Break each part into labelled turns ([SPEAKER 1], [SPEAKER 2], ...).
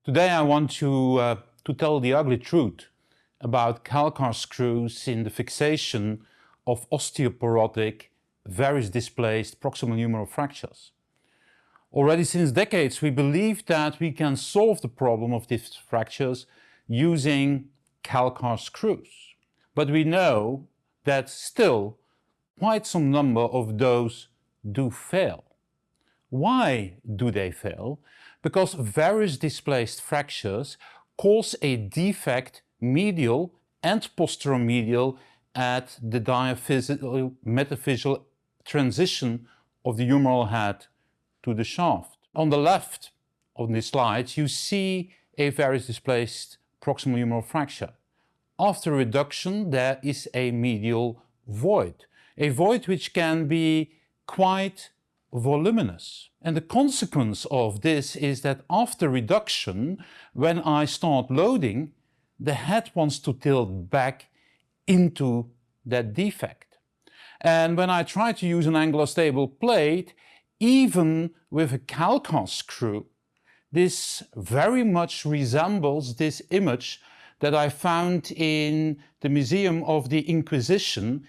[SPEAKER 1] Today I want to tell the ugly truth about Calcar screws in the fixation of osteoporotic, Varus displaced proximal humeral fractures. Already since decades we believe that we can solve the problem of these fractures using Calcar screws. But we know that still quite some number of those do fail. Why do they fail? Because Varus displaced fractures cause a defect medial and posteromedial at the diaphysial metaphysial transition of the humeral head to the shaft. On the left of this slide you see a Varus displaced proximal humeral fracture. After reduction there is a medial void. A void which can be quite voluminous. And the consequence of this is that after reduction, when I start loading, the head wants to tilt back into that defect. And when I try to use an angular stable plate, even with a Calcar screw, this very much resembles this image that I found in the Museum of the Inquisition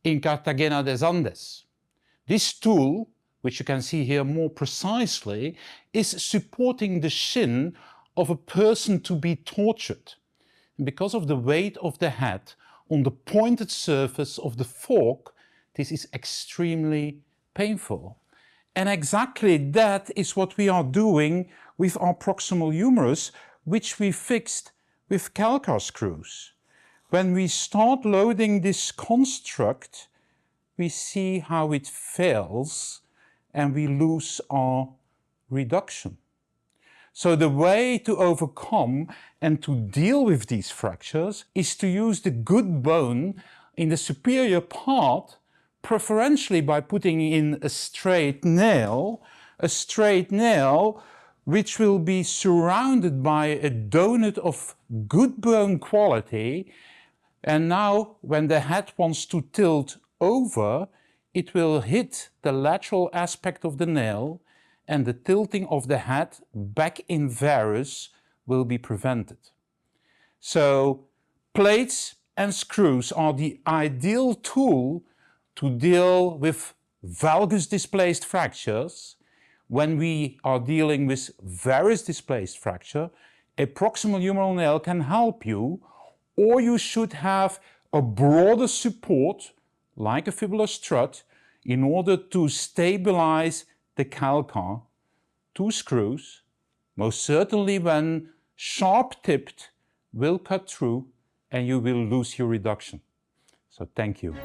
[SPEAKER 1] in Cartagena de Andes. This tool, which you can see here more precisely, is supporting the shin of a person to be tortured. And because of the weight of the head on the pointed surface of the fork, this is extremely painful. And exactly that is what we are doing with our proximal humerus, which we fixed with Calcar screws. When we start loading this construct, we see how it fails and we lose our reduction. So the way to overcome and to deal with these fractures is to use the good bone in the superior part, preferentially by putting in a straight nail which will be surrounded by a donut of good bone quality. And now when the head wants to tilt over, it will hit the lateral aspect of the nail and the tilting of the head back in Varus will be prevented. So plates and screws are the ideal tool to deal with valgus displaced fractures. When we are dealing with Varus displaced fracture, a proximal humeral nail can help you, or you should have a broader support like a fibular strut in order to stabilize the Calcar. Two screws, most certainly when sharp tipped, will cut through and you will lose your reduction. So thank you.